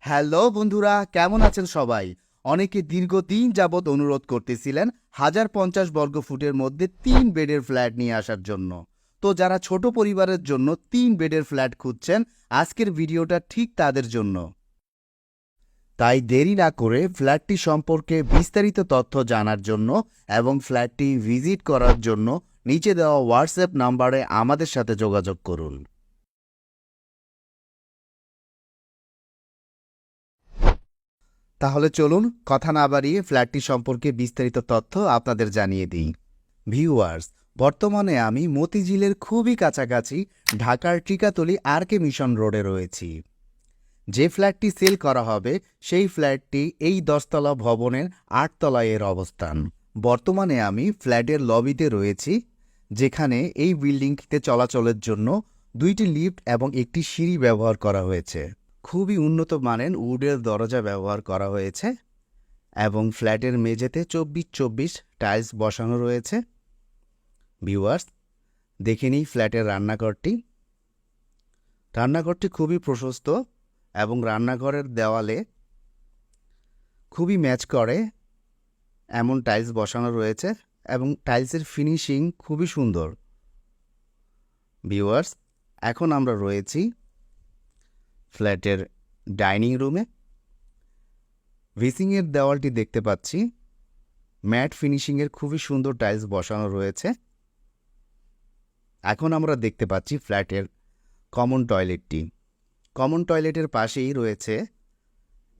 Hello বন্ধুরা, কেমন আছেন সবাই? অনেকে দীর্ঘদিন যাবৎ অনুরোধ করতেছিলেন 1050 বর্গফুটের মধ্যে 3 বেডের ফ্ল্যাট নিয়ে আসার জন্য। তো যারা ছোট পরিবারের জন্য 3 বেডের ফ্ল্যাট খুঁজছেন, আজকের ভিডিওটা ঠিক তাদের জন্য। তাই দেরি না করে ফ্ল্যাটটি সম্পর্কে বিস্তারিত তথ্য জানার জন্য এবং ফ্ল্যাটটি ভিজিট করার জন্য নিচে দেওয়া হোয়াটসঅ্যাপ নাম্বারে আমাদের সাথে যোগাযোগ করুন। তাহলে চলুন কথা না বাড়িয়ে ফ্ল্যাটটি সম্পর্কে বিস্তারিত তথ্য আপনাদের জানিয়ে দিই। ভিউয়ার্স, বর্তমানে আমি মতিঝিলের খুবই কাছাকাছি ঢাকার টিকাতলী আরকে মিশন রোডে রয়েছি। যে ফ্ল্যাটটি সেল করা হবে সেই ফ্ল্যাটটি এই 10তলা ভবনের 8তলায় এর অবস্থান। বর্তমানে আমি ফ্ল্যাটের লবিতে রয়েছি, যেখানে এই বিল্ডিংটিতে চলাচলের জন্য 2টি লিফট এবং একটি সিঁড়ি ব্যবহার করা হয়েছে। খুবই উন্নত মানের উডের দরজা ব্যবহার করা হয়েছে এবং ফ্ল্যাটের মেঝেতে 24-24 টাইলস বসানো রয়েছে। ভিউয়ার্স, দেখে নিই ফ্ল্যাটের রান্নাঘরটি। রান্নাঘরটি খুবই প্রশস্ত এবং রান্নাঘরের দেওয়ালে খুবই ম্যাচ করে এমন টাইলস বসানো রয়েছে এবং টাইলসের ফিনিশিং খুবই সুন্দর। ভিউয়ার্স, এখন আমরা রয়েছি ফ্ল্যাটের ডাইনিং রুমে। ভিসিংয়ের দেওয়ালটি দেখতে পাচ্ছি ম্যাট ফিনিশিংয়ের খুবই সুন্দর টাইলস বসানো রয়েছে। এখন আমরা দেখতে পাচ্ছি ফ্ল্যাটের কমন টয়লেটটি। কমন টয়লেটের পাশেই রয়েছে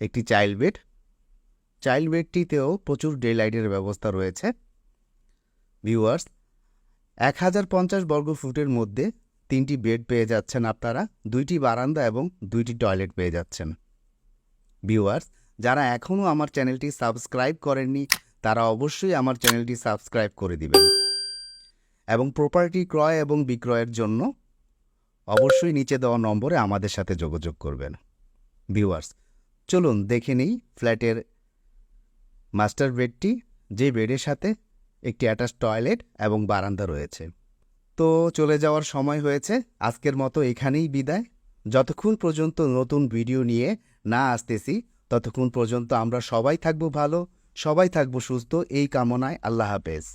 একটি চাইল্ড বেড। চাইল্ড বেডটিতেও প্রচুর ডে লাইটের ব্যবস্থা রয়েছে। ভিউয়ার্স, 1050 বর্গফুটের মধ্যে 3টি বেড পেয়ে যাচ্ছেন আপনারা, 2টি বারান্দা এবং 2টি টয়লেট পেয়ে যাচ্ছেন। ভিউয়ার্স, যারা এখনও আমার চ্যানেলটি সাবস্ক্রাইব করেননি তারা অবশ্যই আমার চ্যানেলটি সাবস্ক্রাইব করে দিবেন এবং প্রপার্টি ক্রয় এবং বিক্রয়ের জন্য অবশ্যই নিচে দেওয়া নম্বরে আমাদের সাথে যোগাযোগ করবেন। ভিউয়ার্স, চলুন দেখে নিই ফ্ল্যাটের মাস্টার বেডটি, যে বেডের সাথে একটি অ্যাটাচ টয়লেট এবং বারান্দা রয়েছে। তো চলে যাওয়ার সময় হয়েছে, আজকের মতো এখানেই বিদায়। যতক্ষণ পর্যন্ত নতুন ভিডিও নিয়ে না আসতেছি ততক্ষণ পর্যন্ত আমরা সবাই থাকবো ভালো, সবাই থাকবো সুস্থ, এই কামনায়। আল্লাহ হাফেজ।